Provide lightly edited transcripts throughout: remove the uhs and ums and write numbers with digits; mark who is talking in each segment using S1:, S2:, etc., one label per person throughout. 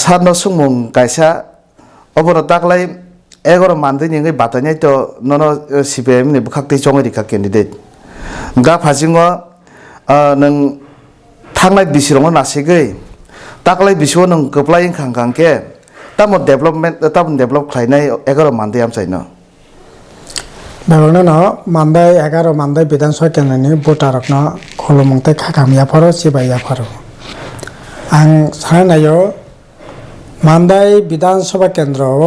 S1: সারনো সুমুং কাইসা অবর তাকলাই 11 মানদে নিঙ্গै বাতাইনাই তো নন সিপিএম नि बुखाक्तै चङै रिखा कैंडिडेट गा फाजिङो नों थांनाय बिसिरङो नासिगै ताकलाय बिसिङो नों गोप्लाय खांखांके तामो डेभलप खालायनाय 11 मानदे आमसाइनो
S2: बेवनो न मानदे 11 मानदे विधानसभा केन्द्रनि भोटारकनो खलमंते खाखामिया फरो सिबाया फरो आं सानायो मानदे विधानसभा केन्द्रआव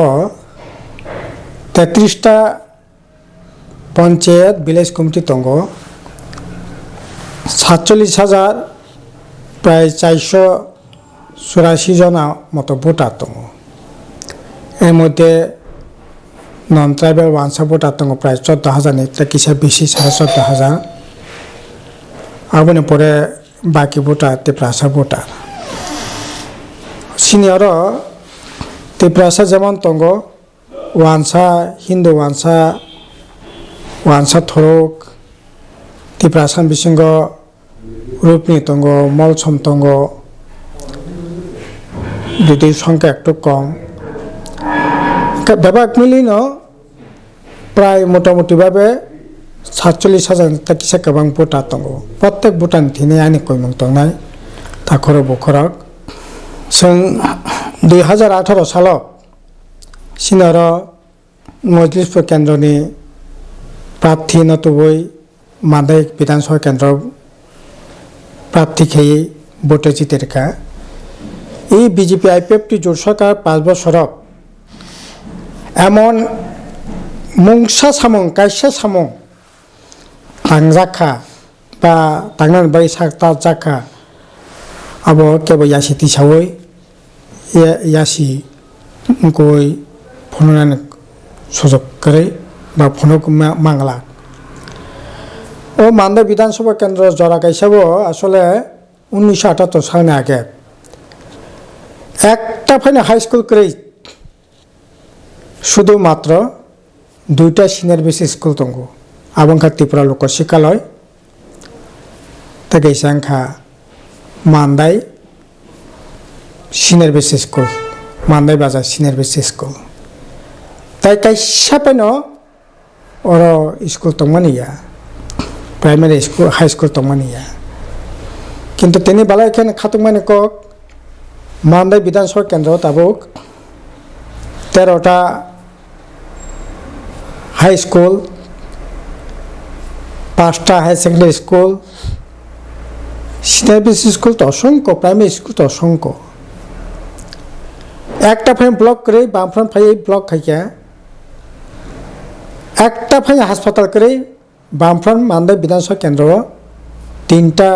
S2: 33टा पंचायत विलेज कमिटी दङ 47,000 प्राय 484 जना मतो भोटार दङ এর মধ্যে নন ট্রাইবেল ওয়ানসা ভোটার দङ প্রায় 14,000 নিতে কিসা বেশি 14,500 আবনে পরে বাকি ভোটার তেপ্রাসা ভোটার সিনিয়র তেপ্রাসা যেমন দङ वानसा हिंदू वानसा थरक तिप्रासान बिसिंग रूपनी दङ मलसम दङ जुदि संख्या एकटु कम बेबाक मिलिनो प्राय मोटामुटी भावे 47,000 किसा गोबां भोटार दङ प्रत्येक भोटार थिनै आंनि कयमं दंनाय थाखर बखरक जों 2018 सालाव सिनियर मजलिसपुर केन्द्रनि प्रार्थी नतुबै मानदे विधानसभा केन्द्र प्रार्थी खेयै भोटे जितेरका এই বিজেপি আইপিএফটি জোট সরকার 5 বছরক এমন মুংসা সামং কাইসা সামং তাংজাখা বা তাংনান বাই সাকতা জাখা আবো কেবো ইয়াসি তিসাওই ইয়াসি গই ফোনান সুযোগ করে বা ফোনক মাংলা ও মানদে বিধানসভা কেন্দ্র জরা গাইসাবো আসলে 1978 সালে আগে একটা ফাইনে হাই স্কুল করে শুধুমাত্র 2টা সিনিয়র বেসিক স্কুল দङ আবংখা ত্রিপুরা লোক শিক্ষালয় তাকে সংখ্যা Mandai senior basic school Mandai Bazar senior basic school ताई काइसा पैनो अरो स्कुल दंमोनिया प्राइमारि स्कुल हाई स्कुल दंमोनिया किन्तु तेनि बालाय एखाने खातुमानि कक मानदाय विधानसभा केन्द्र ताबुक 13टा हाई स्कुल 5टा high secondary school senior basic school तो असंख्य प्राइमारि स्कुल तो असंख्य একটা ফাইন ব্লক করে বামফ্রন্ট ফাই ব্লক খাইয়া একটা ফাই হাসপাতাল করে বামফ্রন্ট মানদায় বিধানসভা কেন্দ্র 3টা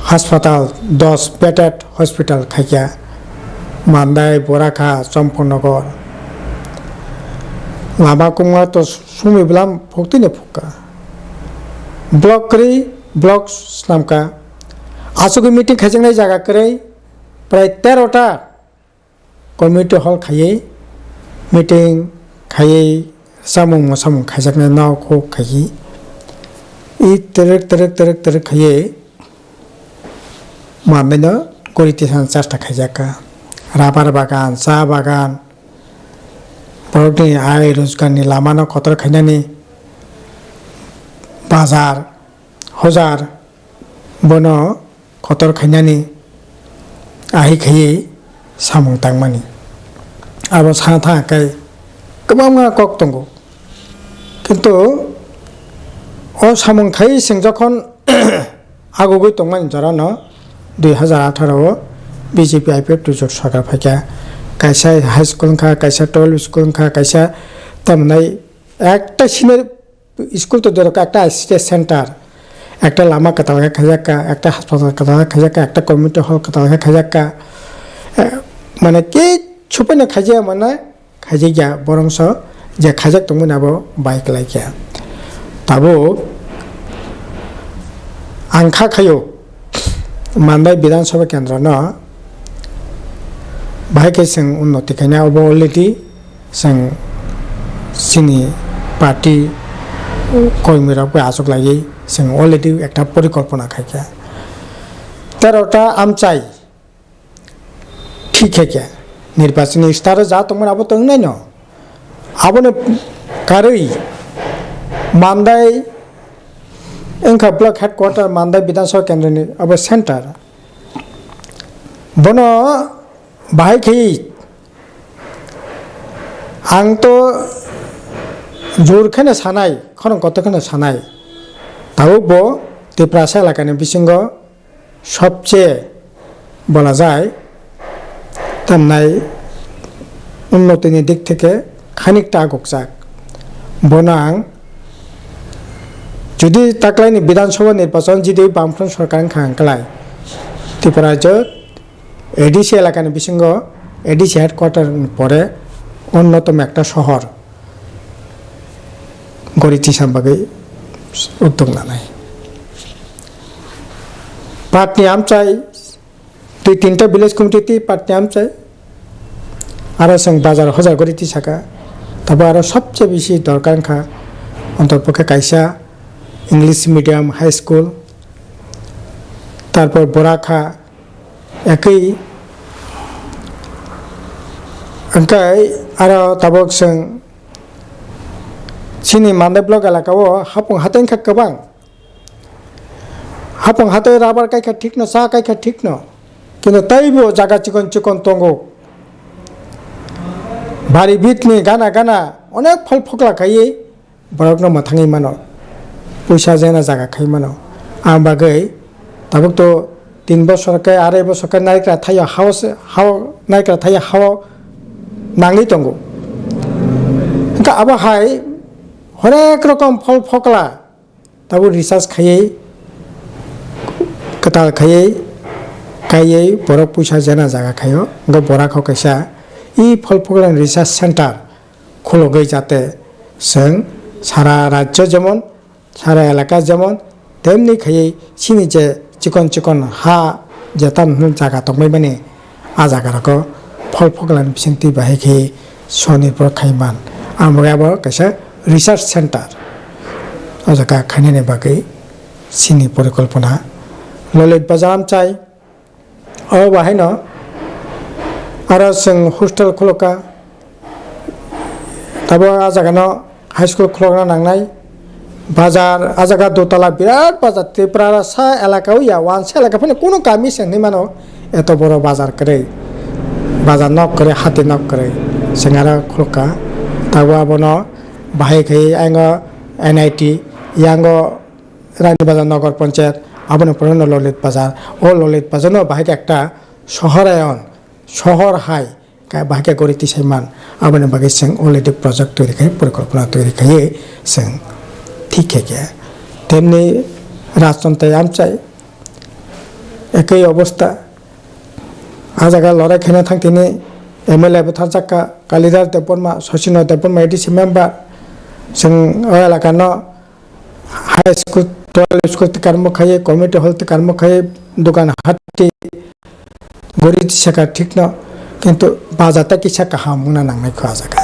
S2: হাসপাতাল 10 বেডেড হসপিটাল খাইয়া মানদায় বরাখা চম্পনগর লামা কুমা তো সুমি বলাম ভক্তিনে ফুকা ব্লক করে ব্লক নামকা আসুকে মিটিং খাইজাंनाय জায়গা করে प्राय 13टा कमिटी हल खायै मिटिं खायै सामुं मसामुं खायजाकनाय नावखौ खायै इ तेरेक खायै मानैनो गरितेसान 4टा खायजाका राबार बागान चा बागान बरकनि आय रोजगारनि लामानो खतर खायनानि बाजार हजार बनो खतर खायनानि आहि खायै सामुं तांमानि आबो साना थाङाखै गोबां कक दङ किन्तु अ सामुं खायै जों जखन आगुगै दंमानि जरानो 2018 बिजेपि आइपिएफ जट सरकार फायखा कायसा हाई स्कुल खा कायसा 12 स्कुल खा कायसा तामनाय একটা সিনিয়র স্কুল তো দরকার একটা আইসিটি সেন্টার একটা লামা কাটালগা খাজাকা একটা হাসপাতাল কাটালগা খাজাকা একটা কমিউনিটি হল কাটালগা খাজাকা মানে কে ছুপেনে খাজা মানে খাজাইয়া বরংস যে খাজাক দंमोन आबो बाइक लायखा ताबो आंखा खायो मानदाय विधानसभा केन्द्र न बाइके जों उन्नति खायना अब अलरेडि जों सिनि पार्टी কর্মীরাও আশক লাগে जों अलरेडि একটা পরিকল্পনা খাইকা 13টা আমচাই ঠিক है নির্বাচনী ইস্তারে যা তোমার আবো তো নাই ন আবনে কারই মান্দাই এংখা ব্লক হেডকোয়ার্টার মান্দাই বিধানসভা কেন্দ্রनि अब सेन्टार बनो बाहाय खै आंथ' জোরখানে সানাই খরং কতখানে সানাই তাও ত্রিপুরা এলাকানি বিসঙ্গ সবচেয়ে বলা যায় তেমনাই উন্নতির দিক থেকে খানিকটা আগকজাক বনাং যদি তাকলাইনি বিধানসভা নির্বাচন যদি বামফ্রন্ট সরকার খাংকলাই ত্রিপুরা রাজ্য এডিসি এলাকানি বিসঙ্গ এডিসি হেডকোয়ার্টার পরে অন্যতম একটা শহর গড়িটি সম্পর্কে উদ্যোগ নাই পাটনি আমচাই 2-3টা ভিলেজ কমিটিতে পাটনি আমচাই আর সঙ্গ বাজার হাজার গড়িটি থাকা তারপর আরো সবচেয়ে বেশি দরকার খা অন্তর্পক্ষে কাইসা ইংলিশ মিডিয়াম হাই স্কুল তারপর বরাখা একই ओंखाय आरो ताबक जों सिनि मान्दाय ब्लक एलाकाओ हापं हाथायनि खा गोबां हापं हाथाय राबार कायखा ठीक न सा कायखा ठीक न किन्तु तैबो जागा चिकन चिकन तंगो बारि बितनि गाना गाना अनेक फल फकला खायै बरकनो माथाङै मानो पैसा जेना जागा खाय मानो आं बागै ताबक तो 3 বছর কে 2.5 বছর কে नायग्रा थायो हाव नायग्रा थायो हाव नांगै दंगौ ओंखा आबहाय अनेक रकम फल फकला दाबो रिसार्च खायै कताल खायै गायै बरक पैसा जेना जागा खायो ओंखा बराखौ कैसा इ फल फकला रिसार्च सेन्टार खुलगै जाते जों सारा राज्य जेमन सारा एलाका जेमन तेमनि खायै सिनि जे चिकन चिकन हा जेतान जागा दंबाय माने आ जागाराखौ फल फगलानि बिसंति बाहायखै स्वनिर्भर खायमान आमगाबो कैसा रिसार्च सेन्टार अजाका खायनायनि बागै सिनि परिकल्पना ललित बाजार चाय अ बाहाय न आरो जों हस्टेल खुलका ताबो आजागानो हाई स्कुल खुलना नांनाय बाजार आजागा दोतला बिराट बाजार त्रिपुरा सा एलाकायाव या वानसे एलाका फैनो कोनो गामि सेंनि मानो एत बड़ बाजार करे बाजार नक करे हाथी नक करे सेंगारा खुलका ताबो आबनो बाहाय खै आंगो एनआईटी यांगो रानी बाजार नगर पंचायत आबनो पुरानो ललित बाजार ओ ललित बाजार न बाहाय একটা শহরায়ন শহর হাই बाहाय गरिति साइमान आबनो बागै जों अलरेडि प्रजेक्ट तैरि खाय परिकल्पना तैरि खाय जों ठीक है तेमनि राजतंत्र आमचाय एकै अवस्था आ जागा लड़ाई खेलने थांथिनि एमएलए बुथारजाका कालीदार देवबर्मा शशिन देवबर्मा एडिसि मेम्बार जों एलाकानो हाई स्कुल 12 स्कुल कर्म खाये कमिटी हल कर्म खाये दुकान हाटी गरिति साका ठीक न किन्तु बाजारता किसा काहाम मुना नांनायखौ आ जागा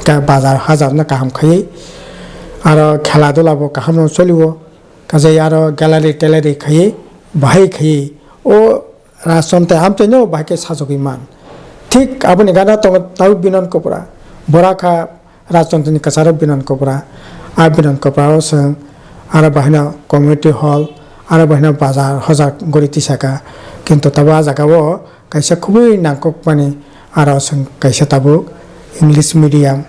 S2: का बाजार हाजार न काहाम खाये आरो खेला दुलाबो काहाम चलिबो काजै आरो ग्यालारि टेलारि खाये बाहाय खाये ओ राजतंत्र आमचैनो बाहायके साजगैमान ठीक आबनि गाना ताउ बिनन कपरा बराखा राजतंत्रनि कासार बिनन कपरा आ बिनन कपराव जों आरो बाहायनो कमिउनिटि हल आरो बाहायनो बाजार हजार गरिति साका किन्तु ताबो आ जागायाव कायसा खुबै नांगौमानि आरो जों कायसा ताबो इंलिश मिडियाम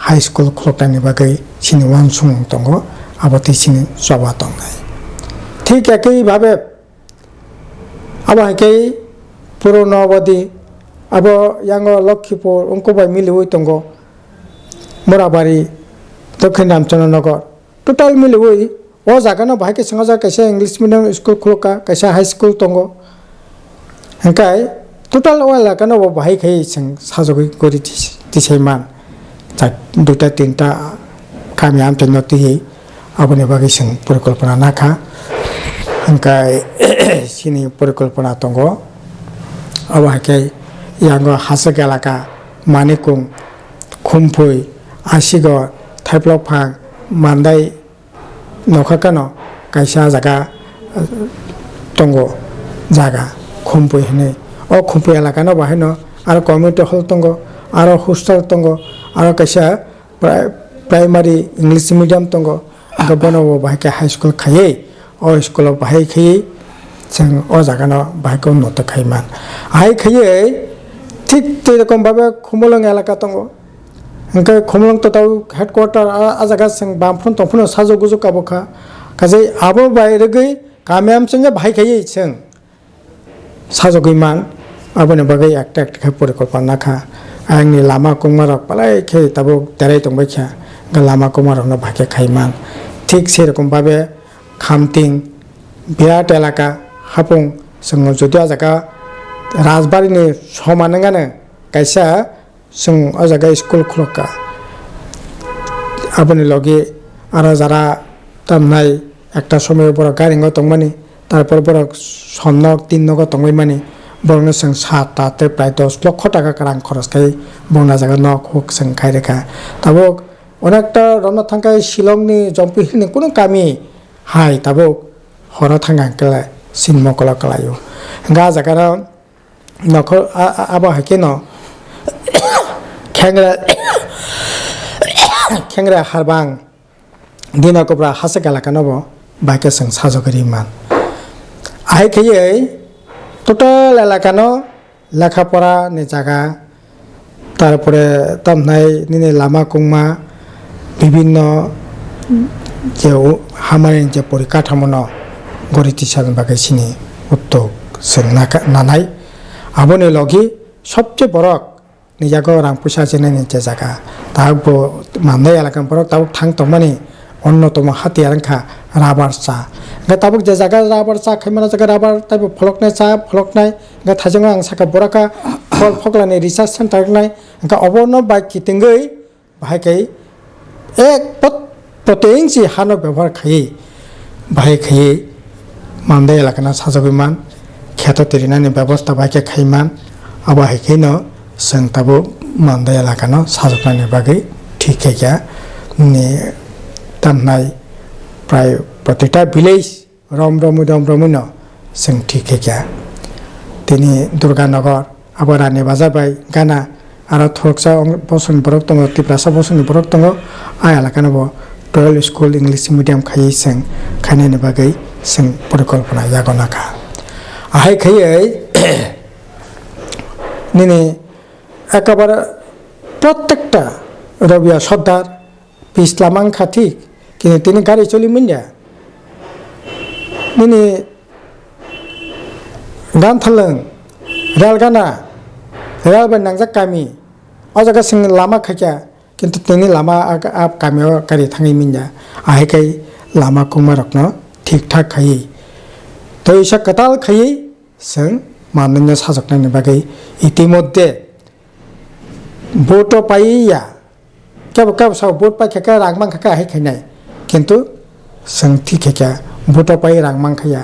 S2: हाई स्कुल खुलनायनि बागै सिनि वानसुं दङ आबोति सिनि जबा दंनाय ठीक एकै भाबे आबहायकै पुरानो अवधि अब यांगो लक्ष्मीपुर उनको बाय मिलिवै दंगो मोराबारि दक्षिण रामचन्द्रनगर टोटाल मिलिवै ओ जागानो बाहायके संगा कैसे इंग्लिश मीडियम स्कुल खुलका कैसे हाई स्कुल दंगो हंकाय टोटाल ओ एलाकानो बाहायखै जों साजगै गरि दिसैमान दुटा तीनटा गामि आमचैनो तिहि आबनि बागै जों परिकल्पना नाखा हंकाय सिनि परिकल्पना दंगो अबहायकै यांगो हासक एलाका मानिकुं खुमफुइ आसिगर थाइफ्लफां मान्दाय नखाकानो कायसा जागा दंगो जागा खुमफुइ हनै ओ खुमफुइ एलाकानो बाहायनो आरो कमिउनिटि हल दङ आरो हस्टेल दङ आरो कायसा प्राइमारि इंलिश मिडियाम दङ गबनाव बाहायके हाई स्कुल खायै अ स्कुलाव बाहायखायै जों अ जागानो बाहायखौ नत खायमान हाय खायै ঠিক যেরকমভাবে খুমলং এলাকা দङ ओंखाय खुमलुं तताव हेडक्वार्टार आ जागा जों बामफ्रोन तंफ्रोन साजो गुजो काबखा काजै आबो बायरगै गामियाम जों बाहायखायै जों साजो गैमान आबोनि बागै एकटा एकटा परिकल्पना खा आंनि लामा कुमारक पालायखे ताबो देराय दंबायखा लामा कुमारकनो बाहायके खायमान ঠিক সেরকমভাবে খামতিং বিরাট এলাকা হাপুং जों जुदि आ जागा राजबारिनि समानोङानो कायसा जों आ जागा स्कुल खुलका आबोनि लगे आरो जारा तामनाय একটা সময় বড় গারিঙ্গ দংমানি তারপর বড় সন্নক তিন নগ দংমাই মানি বড়নো जों 7 প্রায় 10 লক্ষ টাকা রাং খরচ খাই বনা জায়গা নক হুক जों খাই রেখা তাবো অনেকটা রমনা থাঙ্কাই শিলংনি জম্পিহিলনি কোনো কামি হাই তাবো হর থাঙ্গা কেলা সিনম কলা কলাयो গা জায়গা নখর আবা হাইকে ন खेंग्रा हारबां दिना कब्रा हासे गालाकानबो बाइके जों साजगरिमान आइखयै टोटाल एलाकानो लेखापड़ा नि जागा तारपरे तामनाय निने लामा कुंमा विभिन्न जे हामानि जे परिकाठामोनो गरिति साजन बागै सिनि उद्योग जों नानाय आबोनि लगी सबचेয়ে बড় निजागो रां पैसा जेनायनि जे जागा ताबो माननाय एलाकाफोराव ताबो थां तंमानि अन्यतम हाथियारखा राबार चा ताबो जे जागा राबार चा खैमाना जागा राबार ताबो फलकनाय चा फलकनाय थाजों आं साका बराका फल फगलानि रिसार्च सेन्टार नाय अबनो बाइक कितिंगै बाहायकै एक प्रत्येंसि हानो व्यवहार खायै बाहायखायै माननाय एलाकाना साजगैमान खेत तिरिनानि व्यवस्था बाहायके खैमान आबाहायखैनो जों ताबो मानदाय एलाकानो साजगनायनि बागै ठीकैया नि तामनाय प्राय प्रतिटा विलेज रम रमैनो जों ठीकैया दिनै दुर्गानगर आबो रानि बाजार बाय गाना आरो थरकसा बसनि बरक दङ तिप्रासा बसनि बरक दङ आ एलाकानो 12 स्कुल इंलिश मिडियाम खायै जों खायनायनि बागै जों परिकल्पना यागनाखा आहाय खायै निने एकेबारे प्रत्येकटा रबिया सर्दार पिछलामां खाथि किन्तु तिनि गारि चलिमोन या निने गान थालং रेलगाना रेलबाय नांजाक गामि अ जागा जों लामा खायखा किन्तु तिनि लामा आप गामियाव गारि थाङैमोन या आहायखाय लामा कुमारकनो ठीक ठाक खायै दैसा कताल खायै जों माननो साजगनायनि बागै इतिमध्ये भोट पाइया क्या क्या सब भोट पाइ क्या रागमां क्या है खानाय किंतु जों ठीकैया भोट पाइ रागमां खाया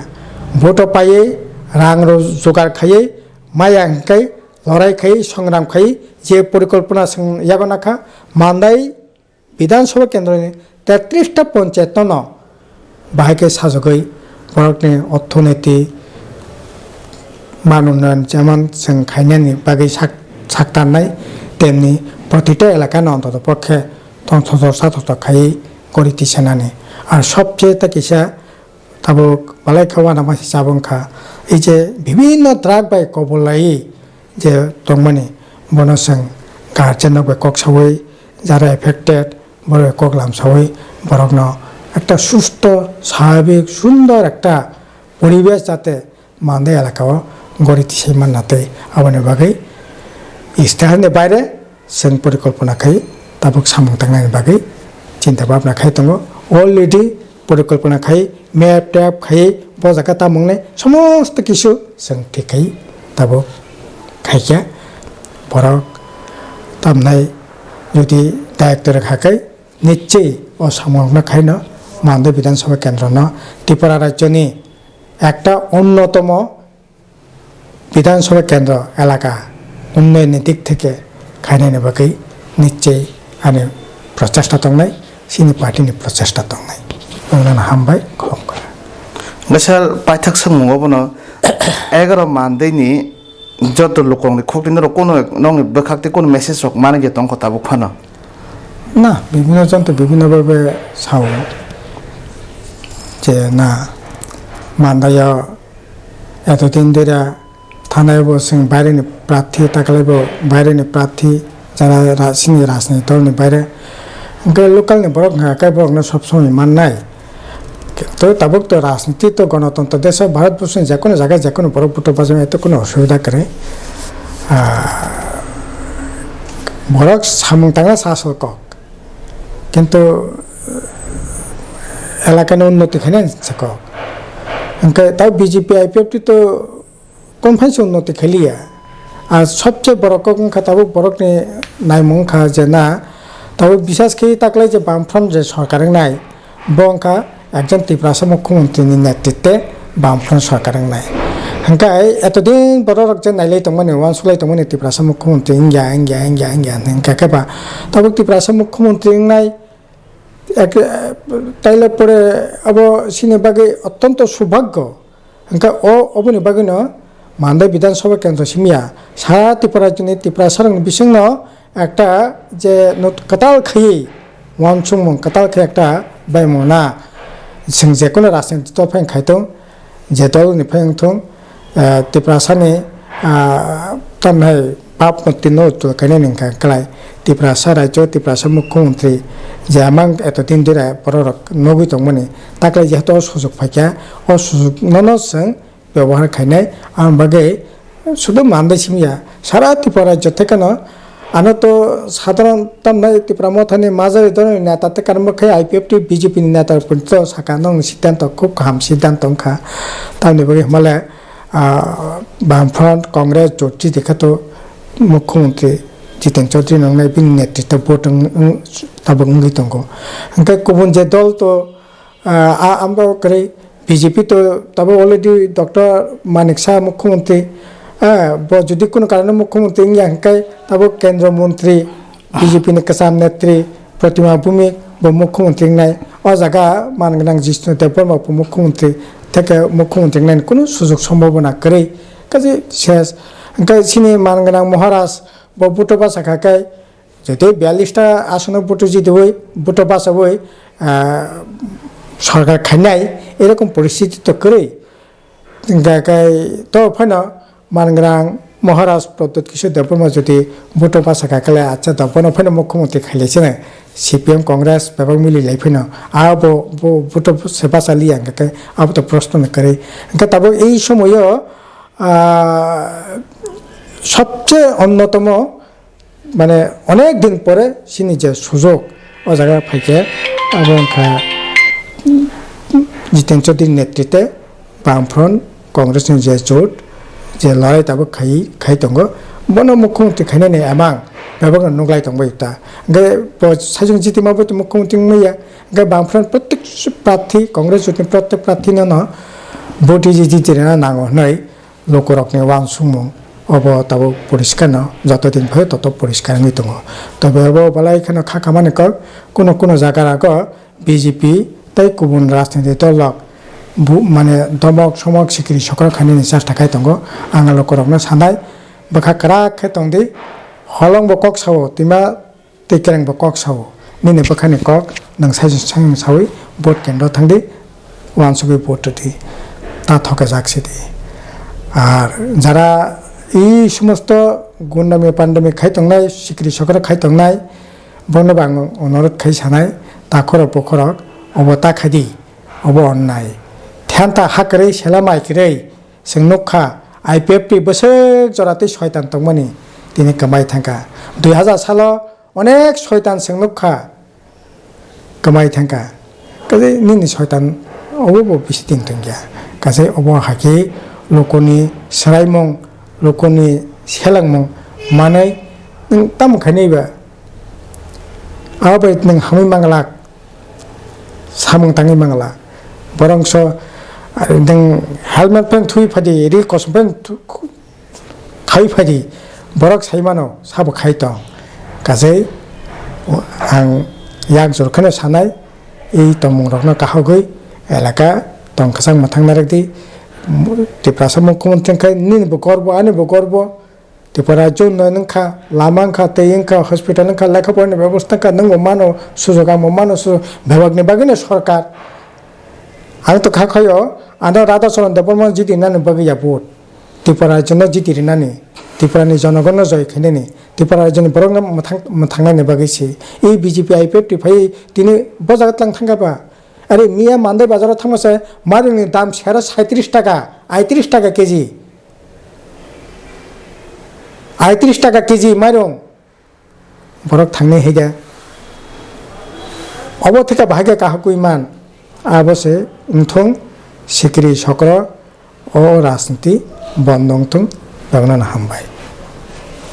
S2: भोट पाइ रां जगार खायै माया हंखाय लड़ाई खायै संग्राम खायै जे परिकल्पना जों यागनाखा मानदाय विधानसभा केन्द्रनि 33टा पंचायत न बाहायके साजगै भारतनि अर्थनीति मान उन्नयन जेमन जों खायनायनि बागै साकतारनाय तेमनि प्रतिटा एलाकानो अन्तत पक्षे तंत्र खायै गरिति सेनानि आरो सबचेয়ে ताकिसा ताबो बालाय खावाना मानसि जाबंखा এই যে বিভিন্ন দ্রাগ বাই কবলাই যে দংমানি বনো जों গার্জেন কক সাवै যারা এফেক্টেড বড় কক লামসাवै বরকনো একটা সুস্থ স্বাভাবিক সুন্দর একটা পরিবেশ যাতে মানদে এলাকাও গরিতি সেইমান নাতে আবনে বাগै इस्ताहारनि बायरे जों परिकल्पना खायै ताबुक सामं थांनायनि बागै चिन्ता भाबना खायै दङ अलरेडि परिकल्पना खायै मेप टेप खायै बजाका तामुंनाय समस्त किसु जों ठीकै ताबो खायखा बरक तामनाय जुदि दायित्व खाकै निश्चय असामग्न खायनो मानद विधानसभा केन्द्र न त्रिपुरा राज्यनि একটা অন্যতম विधानसभा केन्द्र एलाका उन्नयननि दिक থেকে खायनायनि बागै निश्चय आरो प्रचेष्टा दंनाय सिनि पार्टीनि प्रचेष्टा दंनाय बुंनानै हामबाय खुलुमबाय
S1: गसार पाइथाक समूह बनो 11 मानदैनि যত লোকংনি খকদিনর কোনো নং বখাকতে কোনো মেসেজ রক মানে গে তং কথা বুকফানো
S2: না বিভিন্ন জন তো বিভিন্নভাবে সাও যে না মান্দায় এতদিন ধরে থানায় বসে বাইরেনি প্রার্থী তাকলাইব বাইরেনি প্রার্থী যারা রাজনীতি দলনি বাইরে লোকালনি বরক একাই বরক না সবসময় মান নাই তো তাবক তো রাজনীতি তো গণতন্ত্র দেশ ভারতবর্ষের যে কোনো জায়গায় যে কোনো বড় ফুটো বাজানো এত কোনো অসুবিধা করে বরক সামং টাঙ্গা শাসল কক কিন্তু এলাকার উন্নতি খানে কক তাও বিজেপি আইপিএফটি তো কোন ফাইসে উন্নতি খেলিয়া আর সবচেয়ে বড় কঙ্কা তাবক বরক নি নাই মঙ্খা যে না তাবক বিশ্বাস খেয়ে তাকলাই যে বামফ্রন্ট যে সরকারের নাই বঙ্কা একজন ত্রিপুরাসা মুখ্যমন্ত্রীর নেতৃত্বে বামফ্রন্ট সরকারের নাই হাঙ্কাই এতদিন বড় যে নাইলাই তংমানে ওয়ানসুলাই তংমানে ত্রিপুরাসা মুখ্যমন্ত্রী ইংগা হাঙ্কাকেবা তাবক ত্রিপুরাসা মুখ্যমন্ত্রী নাই তাইলে পরে আব সিনে বাগে অত্যন্ত সৌভাগ্য হাঙ্কা অবনি বাগে ন মান্দাই বিধানসভা কেন্দ্র সিমিয়া সারা ত্রিপুরা জন্য ত্রিপুরা সারং বিসঙ্গ একটা যে কাতাল খাই ওয়ানসুং কাতাল খাই একটা বাইমনা जों जेखुनु राजनीति दल फाइन खायथों जे दल निफायथों त्रिपुरासानि तमनाय पाप मुक्ति नो तो कने निंका कलाय त्रिपुरासा राज्य त्रिपुरासा मुख्यमंत्री जे आमां एतदिन दिरा बररक नगुइ तंमनि ताकलाय जेहेतु सुजुग फायका अ सुजुग ननो जों व्यवहार खायनाय आं बागै शुद्ध मानदाय सिमिया सारा त्रिपुरा राज्य थेकानो आनो तो साधारण तमनाय त्रिपुरा मथानि माजारि दन नेता ते कर्म खाय आईपीएफटी बीजेपी नि नेता पंच साका नंग सिद्धांत खूब काम सिद्धांत खा तानि बगे माले बामफ्रंट कांग्रेस जोटि देखातो मुख्यमंत्री जितेन चौधरी नंगनाय बिनि नेतृत्व बोर्ड ताबंगि तंगो अंके गुबुन जे दल तो आमबो करे बीजेपी तो तब अलरेडी डॉक्टर मानिक शाह मुख्यमंत्री যদি কোনো কারণে মুখ্যমন্ত্রী ইয়াংকাই তব কেন্দ্র মন্ত্রী বিজেপি নি কাসাম নেত্রী প্রতিমা ভূমিক মুখ্যমন্ত্রী নাই ও জায়গা মানগনাং জিষ্ণু দেববর্মা মুখ্যমন্ত্রী থেকে মুখ্যমন্ত্রী নাই কোনো সুযোগ সম্ভাবনা করে কাজে শেষ সিনি মানগনাং মহারাজ বুটো বাসা খাকাই যদি 42টা আসনে বুটো জিতে হই বুটো বাসা হই সরকার খাইনাই এরকম পরিস্থিতি তো করে গায় তো ফাইনা मानग्रां महाराज प्रद्युत किशोर देबबर्मा जुदि बुटो पासा काकले आच्छा दबनो फैनो मुख्यमंत्री खाइलेछे सीपीएम कांग्रेस बेबाग मिली लाइफैनो आबो बुटो सेबासा लिया के आबो तो प्रश्न करे के तब এই সময় সবচেয়ে অন্যতম মানে অনেক দিন পরে সিনি যে সুযোগ ও জায়গা ফাইকে এবং জিতেন চৌধুরীর নেতৃত্বে বামফ্রন্ট কংগ্রেসनि যে জোট যে লড়াই তাবো খাই দङ বন মুখ্যমন্ত্রী খাইনাनै आमां बेबाग नुग्लाय दङ इता गे साइजों जितिमाबो तो मुख्यमंत्री मैया गे बामफ्रन्ट प्रत्येक प्रार्थी कांग्रेस जुटनि प्रत्येक प्रार्थी न भोटी जितिरेना नांगो नै लोकरकनि वानसुमु अब ताबो परिष्कार न যতদিন भयो তত পরিষ্কার নি दङ তবে अब बलाय खान खाखामाने क কোনো জায়গা আগ বিজেপি তাই गुबुन राजनीति दलक माने दमक समक सिखिरि सकल खानि चेष्टा खाय दङ आं लोकरकनो सानाय बखा करा खाय दंदि हलं बकक सावो तिमा तेकेरें बकक सावो निने बखानि कक नों साइज सांग सावै भोट केन्द्र थांदि वानसुबि भोटति ता थके जाकसिदि আর যারা এই সমস্ত গুন্ডামি পান্ডামি খাই দंनाय सिखिरि सकल खाय दंनाय বনবা आं অনুরোধ খাই सानाय ताखरक बखरक अबता खादि अब अन्नाय ध्यानता हाकरै सेला माइकरै जों नखा आईपीएफटी बोसोर जराते शयतान तंमनि दिनै कमाय थांका 2000 साल अनेक शयतान जों नखा कमाय थांका काजे निनि शयतान अबो बिसि दिन तंगिया काजे अबो हाके लोकनि सरायमं लोकनि सेलांमं मानै नों ताम खायनैबा आबै नों हामै मांगला सामं ताङै मांगला बरंस नों हेलमेट पेन थुइ फादि रि कसम पेन खाइ फादि बरक साइमानो साबो खाइ दं गासै आं याक जरखानो सानाय এই तमंरकनो काहागै एलाका तंखासां माथांनारकदि ত্রিপুরা মুখ্যমন্ত্রী নিনবো করবো আনিবো করবো ত্রিপুরা রাজ্য উন্নয়নখা লামাখা তেইংখা হসপিটালখা লেখাপড়ার ব্যবস্থাখা নং মানো সুযোগ আম মানো বিভাগনি বাগিনে সরকার আমি তো খাখয় আনা রাধা চরণ দেববর্মা জিতি নানি বাগিয়া ভোট ত্রিপুরা রাজ্য জিতি নানি ত্রিপুরাनि জনগণ জয় খেনে ত্রিপুরা রাজ্যनि বরং थांनायनि बागैसो এই বিজেপি আইপিএফ ফাই তিনি বজাগাতলাং थांगाबा আরে মিয়া মান্দাই বাজারাव थांबासो माइरंनि दाम सेरा 37 টাকা 38 টাকা কেজি 38 টাকা কেজি माइरं বরক थांनो हेगा অব থেকে ভাগে কাহাকু ইমান আবসে উনথং সিকরি সকর ও রাজনীতি বন্ধংথং বাগনান হামবাই